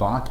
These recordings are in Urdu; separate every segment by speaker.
Speaker 1: 5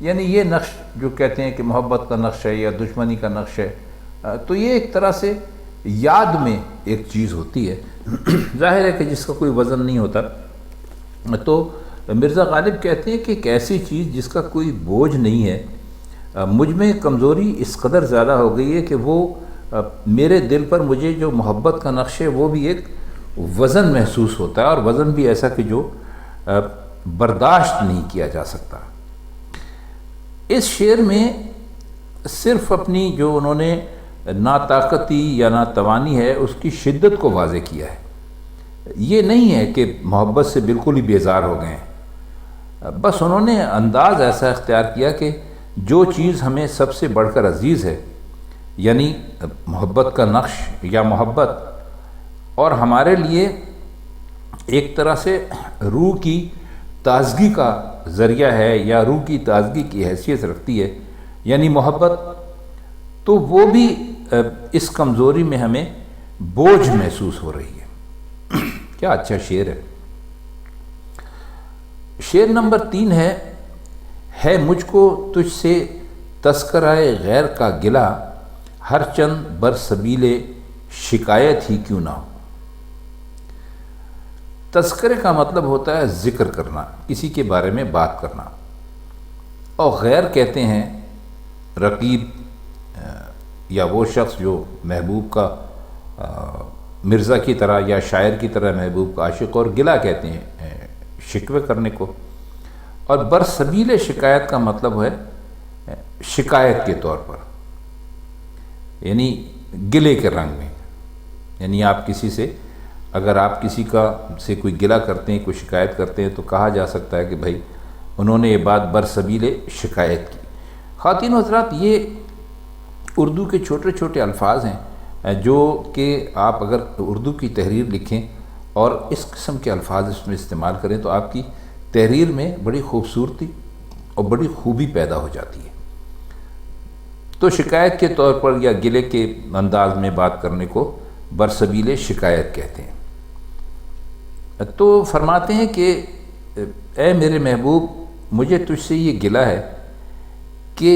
Speaker 1: یعنی یہ نقش جو کہتے ہیں کہ محبت کا نقش ہے یا دشمنی کا نقش ہے، تو یہ ایک طرح سے یاد میں ایک چیز ہوتی ہے، ظاہر ہے کہ جس کا کوئی وزن نہیں ہوتا۔ تو مرزا غالب کہتے ہیں کہ ایک ایسی چیز جس کا کوئی بوجھ نہیں ہے، مجھ میں کمزوری اس قدر زیادہ ہو گئی ہے کہ وہ میرے دل پر مجھے جو محبت کا نقش ہے وہ بھی ایک وزن محسوس ہوتا ہے، اور وزن بھی ایسا کہ جو برداشت نہیں کیا جا سکتا۔ اس شعر میں صرف اپنی جو انہوں نے ناطاقتی یا ناتوانی ہے اس کی شدت کو واضح کیا ہے، یہ نہیں ہے کہ محبت سے بالکل ہی بیزار ہو گئے ہیں، بس انہوں نے انداز ایسا اختیار کیا کہ جو چیز ہمیں سب سے بڑھ کر عزیز ہے، یعنی محبت کا نقش یا محبت، اور ہمارے لیے ایک طرح سے روح کی تازگی کا ذریعہ ہے یا روح کی تازگی کی حیثیت رکھتی ہے، یعنی محبت، تو وہ بھی اس کمزوری میں ہمیں بوجھ محسوس ہو رہی ہے۔ کیا اچھا شعر ہے۔ شعر نمبر 3 ہے مجھ کو تجھ سے تذکرہ غیر کا گلہ، ہر چند برسبیل شکایت ہی کیوں نہ ہو۔ تذکرے کا مطلب ہوتا ہے ذکر کرنا، کسی کے بارے میں بات کرنا، اور غیر کہتے ہیں رقیب یا وہ شخص جو محبوب کا مرزا کی طرح یا شاعر کی طرح محبوب کا عاشق، اور گلہ کہتے ہیں شکوے کرنے کو، اور برسبیل شکایت کا مطلب ہے شکایت کے طور پر، یعنی گلے کے رنگ میں، یعنی آپ کسی سے، اگر آپ کسی سے کوئی گلہ کرتے ہیں، کوئی شکایت کرتے ہیں، تو کہا جا سکتا ہے کہ بھائی انہوں نے یہ بات برسبیل شکایت کی۔ خواتین و حضرات، یہ اردو کے چھوٹے چھوٹے الفاظ ہیں جو کہ آپ اگر اردو کی تحریر لکھیں اور اس قسم کے الفاظ اس میں استعمال کریں تو آپ کی تحریر میں بڑی خوبصورتی اور بڑی خوبی پیدا ہو جاتی ہے۔ تو شکایت کے طور پر یا گلے کے انداز میں بات کرنے کو برسبیل شکایت کہتے ہیں۔ تو فرماتے ہیں کہ اے میرے محبوب، مجھے تجھ سے یہ گلہ ہے کہ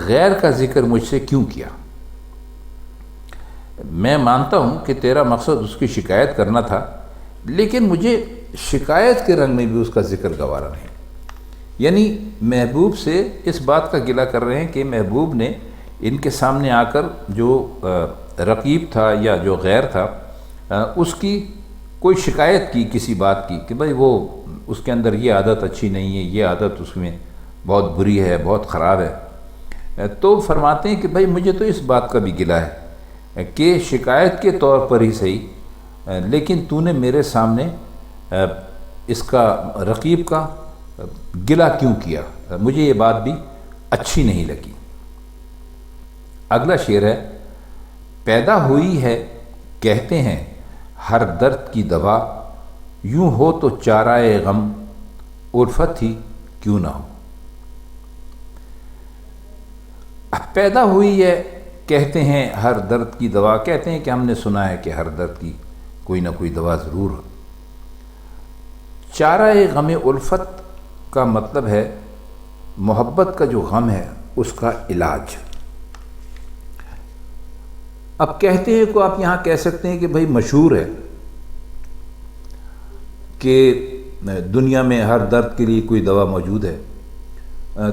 Speaker 1: غیر کا ذکر مجھ سے کیوں کیا۔ میں مانتا ہوں کہ تیرا مقصد اس کی شکایت کرنا تھا، لیکن مجھے شکایت کے رنگ میں بھی اس کا ذکر گوارا نہیں۔ یعنی محبوب سے اس بات کا گلہ کر رہے ہیں کہ محبوب نے ان کے سامنے آ کر جو رقیب تھا یا جو غیر تھا اس کی کوئی شکایت کی کسی بات کی کہ بھائی وہ اس کے اندر یہ عادت اچھی نہیں ہے، یہ عادت اس میں بہت بری ہے، بہت خراب ہے۔ تو فرماتے ہیں کہ بھائی مجھے تو اس بات کا بھی گلہ ہے کہ شکایت کے طور پر ہی صحیح، لیکن تو نے میرے سامنے اس کا رقیب کا گلہ کیوں کیا، مجھے یہ بات بھی اچھی نہیں لگی۔ اگلا شعر ہے، پیدا ہوئی ہے کہتے ہیں ہر درد کی دوا، یوں ہو تو چارہ غم الفت ہی کیوں نہ ہو۔ پیدا ہوئی ہے کہتے ہیں ہر درد کی دوا، کہتے ہیں کہ ہم نے سنا ہے کہ ہر درد کی کوئی نہ کوئی دوا ضرور ہو۔ چارہ غم الفت کا مطلب ہے محبت کا جو غم ہے اس کا علاج۔ اب کہتے ہیں کو آپ یہاں کہہ سکتے ہیں کہ بھائی مشہور ہے کہ دنیا میں ہر درد کے لیے کوئی دوا موجود ہے،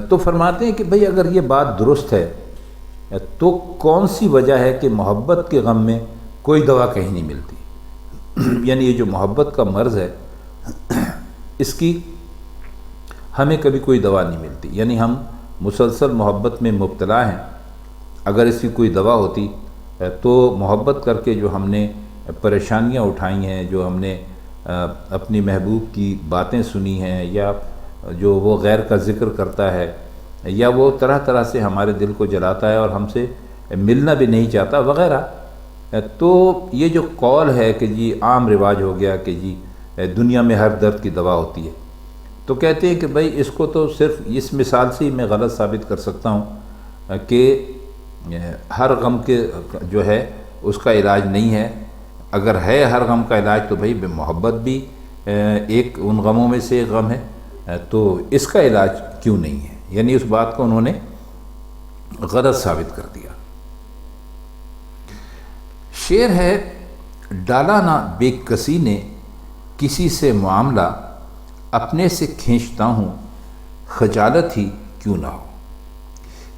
Speaker 1: تو فرماتے ہیں کہ بھائی اگر یہ بات درست ہے تو کون سی وجہ ہے کہ محبت کے غم میں کوئی دوا کہیں نہیں ملتی۔ یعنی یہ جو محبت کا مرض ہے اس کی ہمیں کبھی کوئی دوا نہیں ملتی، یعنی ہم مسلسل محبت میں مبتلا ہیں۔ اگر اس کی کوئی دوا ہوتی تو محبت کر کے جو ہم نے پریشانیاں اٹھائی ہیں، جو ہم نے اپنی محبوب کی باتیں سنی ہیں، یا جو وہ غیر کا ذکر کرتا ہے، یا وہ طرح طرح سے ہمارے دل کو جلاتا ہے اور ہم سے ملنا بھی نہیں چاہتا وغیرہ، تو یہ جو قول ہے کہ جی عام رواج ہو گیا کہ جی دنیا میں ہر درد کی دوا ہوتی ہے، تو کہتے ہیں کہ بھائی اس کو تو صرف اس مثال سے ہی میں غلط ثابت کر سکتا ہوں کہ ہر غم کے جو ہے اس کا علاج نہیں ہے۔ اگر ہے ہر غم کا علاج تو بھائی محبت بھی ایک ان غموں میں سے ایک غم ہے، تو اس کا علاج کیوں نہیں ہے۔ یعنی اس بات کو انہوں نے غلط ثابت کر دیا۔ شعر ہے، ڈالا نہ بے کسی نے کسی سے معاملہ، اپنے سے کھینچتا ہوں خجالت ہی کیوں نہ ہو۔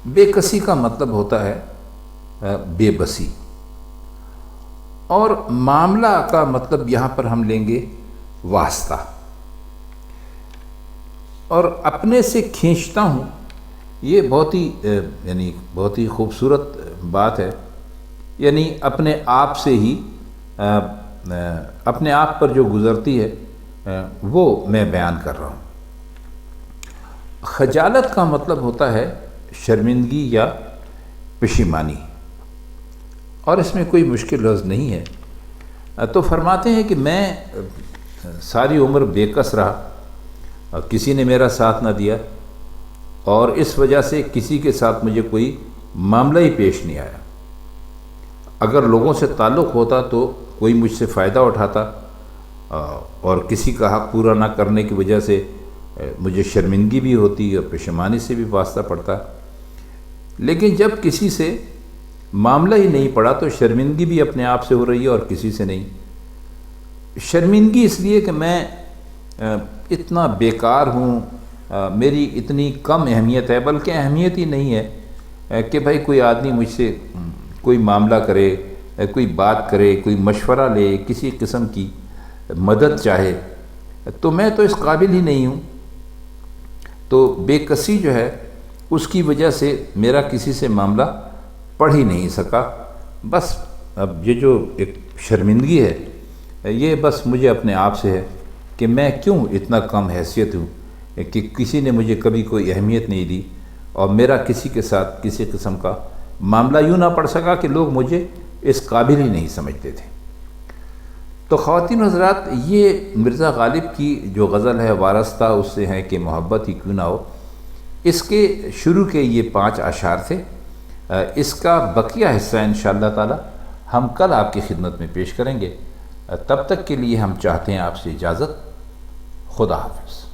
Speaker 1: بے کسی کا مطلب ہوتا ہے بے بسی، اور معاملہ کا مطلب یہاں پر ہم لیں گے واسطہ، اور اپنے سے کھینچتا ہوں، یہ بہت ہی خوبصورت بات ہے۔ یعنی اپنے آپ سے ہی اپنے آپ پر جو گزرتی ہے وہ میں بیان کر رہا ہوں۔ خجالت کا مطلب ہوتا ہے شرمندگی یا پشیمانی، اور اس میں کوئی مشکل لفظ نہیں ہے۔ تو فرماتے ہیں کہ میں ساری عمر بے کس رہا، کسی نے میرا ساتھ نہ دیا، اور اس وجہ سے کسی کے ساتھ مجھے کوئی معاملہ ہی پیش نہیں آیا۔ اگر لوگوں سے تعلق ہوتا تو کوئی مجھ سے فائدہ اٹھاتا، اور کسی کا حق پورا نہ کرنے کی وجہ سے مجھے شرمندگی بھی ہوتی اور پشیمانی سے بھی واسطہ پڑتا۔ لیکن جب کسی سے معاملہ ہی نہیں پڑا تو شرمندگی بھی اپنے آپ سے ہو رہی ہے اور کسی سے نہیں۔ شرمندگی اس لیے کہ میں اتنا بیکار ہوں، میری اتنی کم اہمیت ہے، بلکہ اہمیت ہی نہیں ہے کہ بھائی کوئی آدمی مجھ سے کوئی معاملہ کرے، کوئی بات کرے، کوئی مشورہ لے، کسی قسم کی مدد چاہے، تو میں تو اس قابل ہی نہیں ہوں۔ تو بے کسی جو ہے اس کی وجہ سے میرا کسی سے معاملہ پڑھ ہی نہیں سکا۔ بس اب یہ جو ایک شرمندگی ہے، یہ بس مجھے اپنے آپ سے ہے کہ میں کیوں اتنا کم حیثیت ہوں کہ کسی نے مجھے کبھی کوئی اہمیت نہیں دی، اور میرا کسی کے ساتھ کسی قسم کا معاملہ یوں نہ پڑ سکا کہ لوگ مجھے اس قابل ہی نہیں سمجھتے تھے۔ تو خواتین و حضرات، یہ مرزا غالب کی جو غزل ہے وارستہ اس سے ہے کہ محبت ہی کیوں نہ ہو، اس کے شروع کے یہ 5 اشعار تھے۔ اس کا بقیہ حصہ انشاءاللہ تعالی ہم کل آپ کی خدمت میں پیش کریں گے۔ تب تک کے لیے ہم چاہتے ہیں آپ سے اجازت۔ خدا حافظ۔